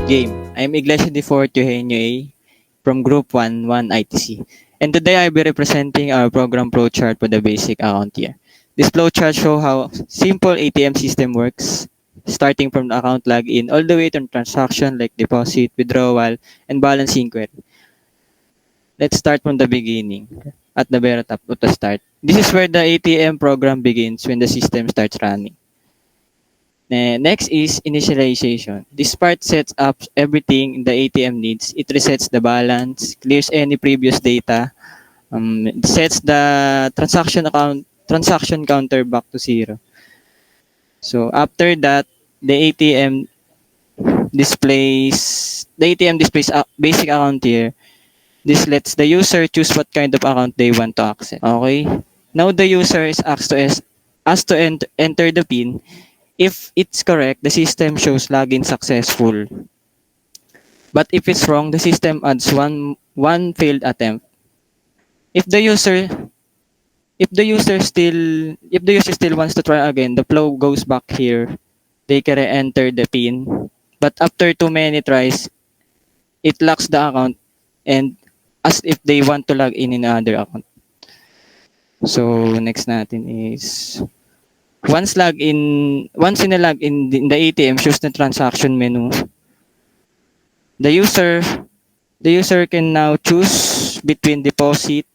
Game. I'm Iglesia Defortio Henyo A from Group 1 ITC. And today I'll be representing our program flowchart for the basic account here. This flowchart shows how simple ATM system works, starting from the account login all the way to transaction like deposit, withdrawal, and balancing query. Let's start from the beginning, at the very top of the start. This is where the ATM program begins when the system starts running. Next is initialization. This part sets up everything the ATM needs. It resets the balance, clears any previous data, it sets the transaction counter back to 0. So after that, the ATM displays a basic account here. This lets the user choose what kind of account they want to access. Okay. Now the user is asked to enter the PIN. If it's correct, the system shows login successful. But if it's wrong, the system adds one failed attempt. If the user still wants to try again, the flow goes back here. They can enter the PIN. But after too many tries, it locks the account and as if they want to log in another account. So next natin is once in a login in the ATM shows the transaction menu. The user can now choose between deposit,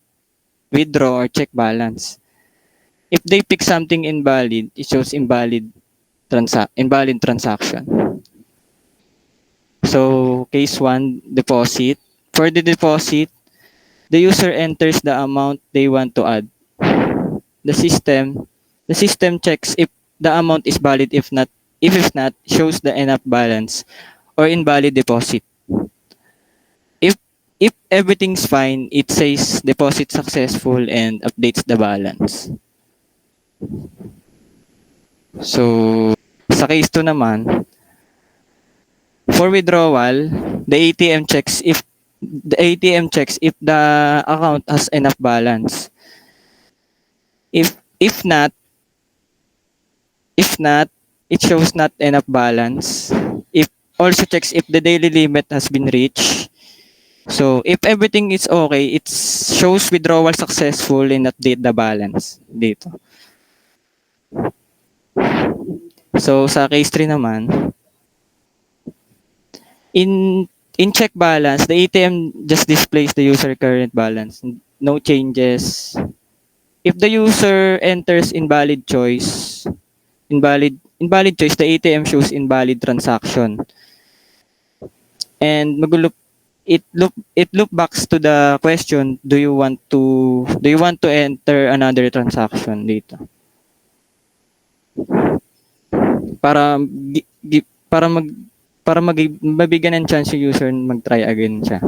withdraw, or check balance. If they pick something invalid, it shows invalid transaction. So case 1, deposit. For the deposit, the user enters the amount they want to add. The system checks if the amount is valid. If it's not, shows the enough balance or invalid deposit. If everything's fine, it says deposit successful and updates the balance. So sa case 2 naman, for withdrawal, the ATM checks if the account has enough balance. If not, it shows not enough balance. It also checks if the daily limit has been reached. So if everything is okay, it shows withdrawal successful and update the balance dito. So sa case 3 naman, in check balance, the ATM just displays the user current balance, no changes. If the user enters invalid choice, the ATM shows invalid transaction. And it loop backs to the question, do you want to enter another transaction dito? Para mabigyan ng chance yung user mag-try again siya.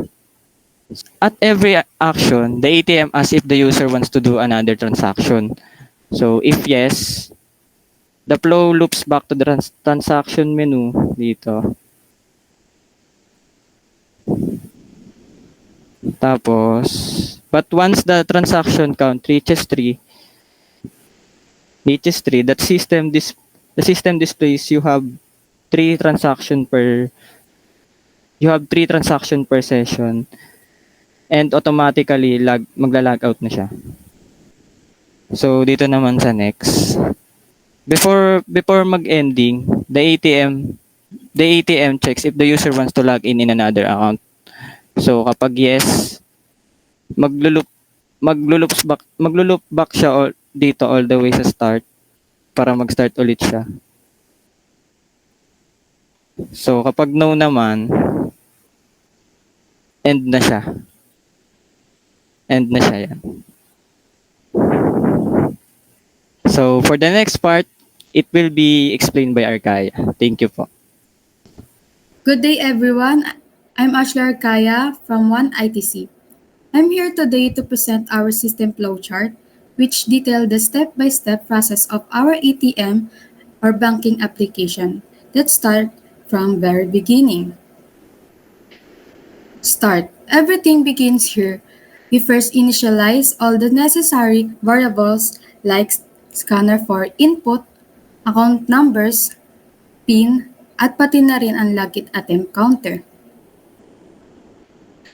At every action, the ATM asks if the user wants to do another transaction. So if yes, the flow loops back to the transaction menu dito. Tapos, but once the transaction count reaches 3, the system displays you have 3 transaction per session and automatically magla-log out na siya. So dito naman sa next. Before mag-ending, the ATM checks if the user wants to log in another account. So kapag yes, maglo-loop back siya dito all the way sa start para mag-start ulit siya. So kapag no naman, end na siya yan. So for the next part, it will be explained by Arcaya. Thank you po. Good day everyone. I'm Ashley Arcaya from 1ITC. I'm here today to present our system flowchart, which detail the step-by-step process of our ATM or banking application. Let's start from very beginning. Start. Everything begins here. We first initialize all the necessary variables like scanner for input, account numbers, PIN, at pati na rin ang login attempt counter.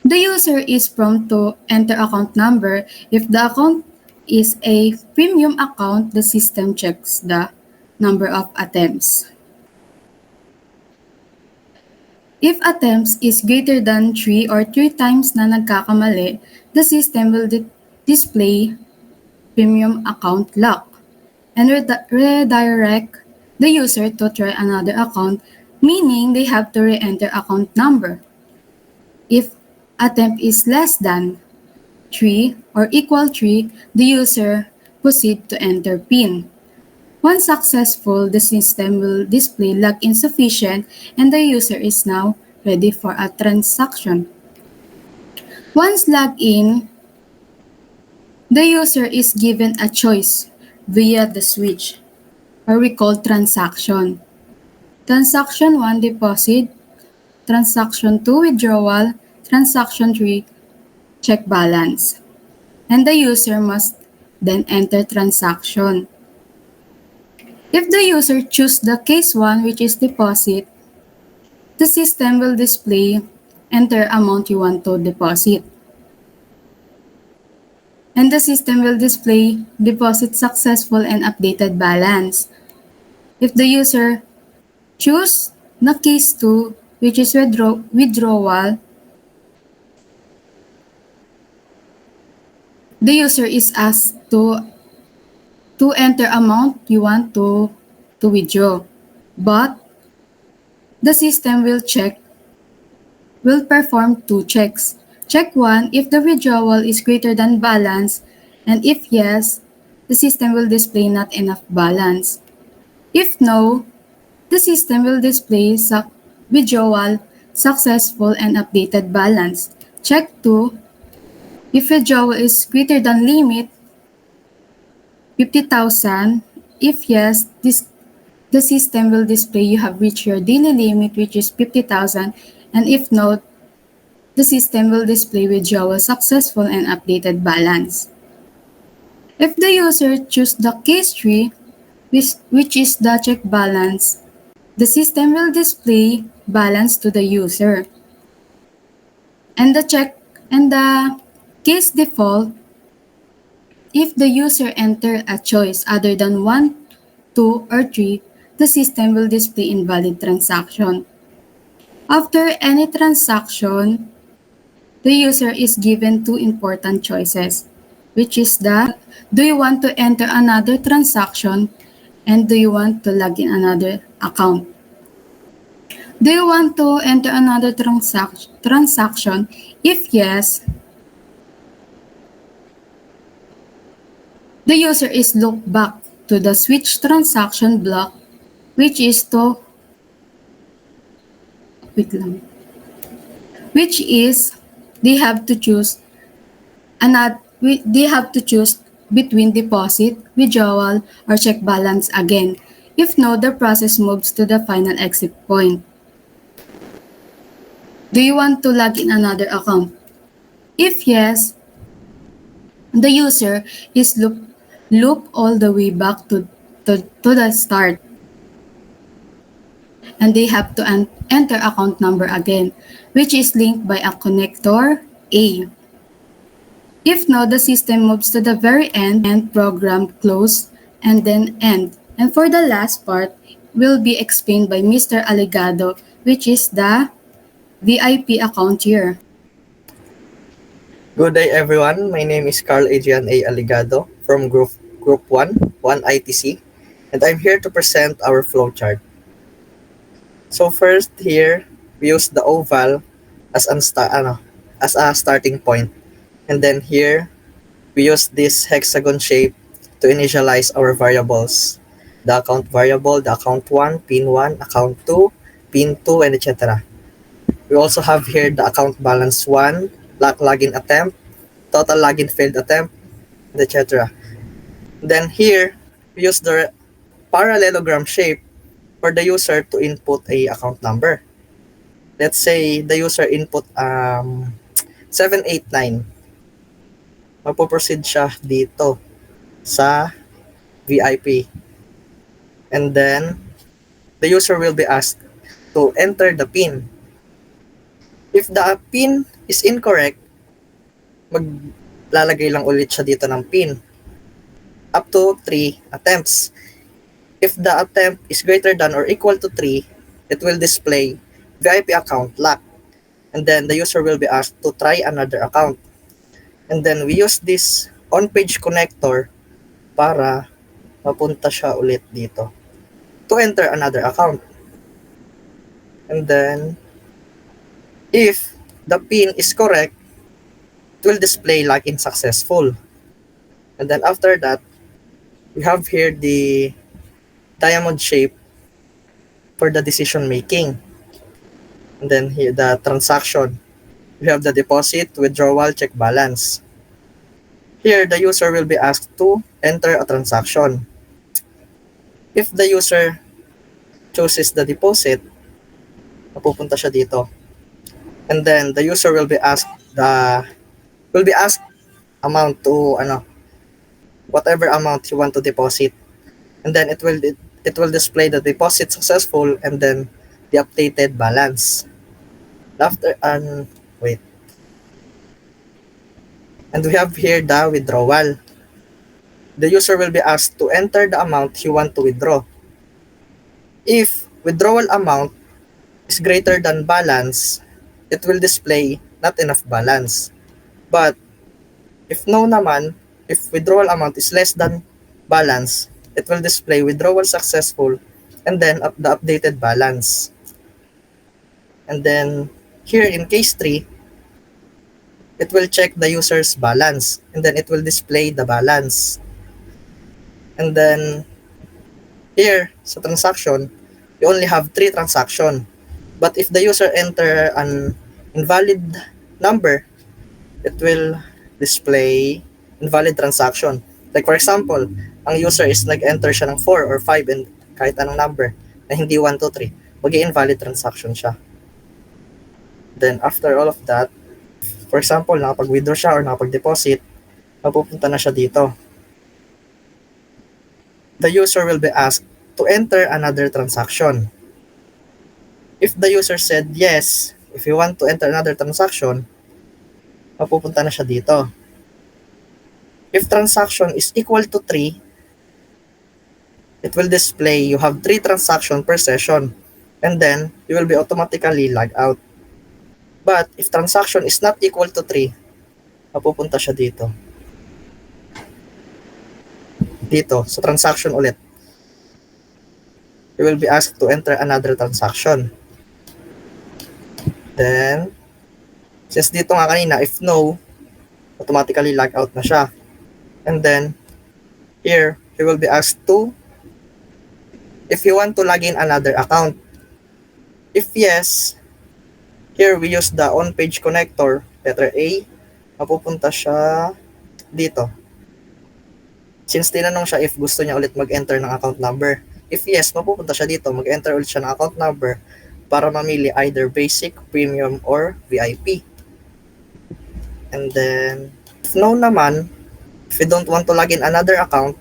The user is prompt to enter account number. If the account is a premium account, the system checks the number of attempts. If attempts is greater than 3 or 3 times na nagkakamali, the system will display premium account lock and redirect the user to try another account, meaning they have to re-enter account number. If attempt is less than 3 or equal 3, the user proceed to enter PIN. Once successful, the system will display login sufficient and the user is now ready for a transaction. Once logged in, the user is given a choice via the switch, or we call transaction. Transaction 1, deposit. Transaction 2, withdrawal. Transaction 3, check balance. And the user must then enter transaction. If the user chooses the case 1, which is deposit, the system will display enter amount you want to deposit. And the system will display deposit successful and updated balance. If the user chooses the case 2, which is withdrawal, the user is asked to enter amount you want to withdraw. But the system will perform 2 checks. Check 1 if the withdrawal is greater than balance, and if yes, the system will display not enough balance. If no, the system will display withdrawal successful and updated balance. Check 2 if withdrawal is greater than limit 50,000. If yes, the system will display you have reached your daily limit, which is 50,000, and if no, the system will display withdrawal successful and updated balance. If the user chooses the case 3, which is the check balance, the system will display balance to the user. And the case default, if the user enter a choice other than 1, 2, or 3, the system will display invalid transaction. After any transaction, the user is given 2 important choices, which is do you want to enter another transaction and do you want to log in another account? Do you want to enter another transaction? If yes, the user is looped back to the switch transaction block, which is they have to choose between deposit, withdrawal, or check balance again. If no, the process moves to the final exit point. Do you want to log in another account? If yes, the user is looped all the way back to the start. And they have to enter account number again, which is linked by a connector A. If no, the system moves to the very end and program close and then end. And for the last part, will be explained by Mr. Aligado, which is the VIP account here. Good day everyone, my name is Carl Adrian A. Aligado from Group 1 ITC, and I'm here to present our flowchart. So first here, we use the oval as a starting point, and then here, we use this hexagon shape to initialize our variables. The account variable, the account 1, pin 1, account 2, pin 2, and etc. We also have here the account balance 1, login attempt, total login failed attempt, etc. Then here, we use the parallelogram shape for the user to input a account number. Let's say the user input 789. Mapoproceed siya dito sa VIP. And then, the user will be asked, to enter the PIN. If the PIN is incorrect, maglalagay lang ulit siya dito ng PIN up to 3 attempts. If the attempt is greater than or equal to 3, it will display VIP account locked. And then the user will be asked to try another account. And then we use this on-page connector para mapunta siya ulit dito to enter another account. And then if the PIN is correct, it will display login successful. And then after that, we have here the diamond shape for the decision making. And then here the transaction. We have the deposit, withdrawal, check balance. Here, the user will be asked to enter a transaction. If the user chooses the deposit, mapupunta siya dito. And then the user will be asked amount to whatever amount you want to deposit. And then it will display the deposit successful and then the updated balance. And we have here the withdrawal. The user will be asked to enter the amount he want to withdraw. If withdrawal amount is greater than balance, it will display not enough balance. But if withdrawal amount is less than balance, it will display withdrawal successful and then the updated balance. And then here in case 3, it will check the user's balance and then it will display the balance. And then here sa transaction, you only have 3 transactions. But if the user enter an invalid number, it will display invalid transaction. Like for example, ang user is nag-enter siya ng 4 or 5 and kahit anong number na hindi 1, 2, 3, mag-i-invalid transaction siya. Then after all of that, for example, nakapag-withdraw siya or nakapag-deposit, mapupunta na siya dito. The user will be asked to enter another transaction. If the user said yes, if you want to enter another transaction, mapupunta na siya dito. If transaction is equal to 3, it will display you have 3 transactions per session and then you will be automatically logged out. But if transaction is not equal to 3, mapupunta siya dito. Dito, sa transaction ulit. You will be asked to enter another transaction. Then, since dito nga kanina, if no, automatically log out na siya. And then, here, he will be asked to, if you want to log in another account. If yes, here we use the on-page connector, letter A, mapupunta siya dito. Since tinanong siya if gusto niya ulit mag-enter ng account number. If yes, mapupunta siya dito, mag-enter ulit siya ng account number para mamili either basic, premium, or VIP. And then, if no naman, if you don't want to log in another account,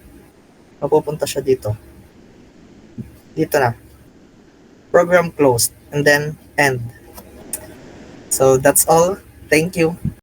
mapupunta siya dito. Dito na. Program closed. And then, end. So that's all. Thank you.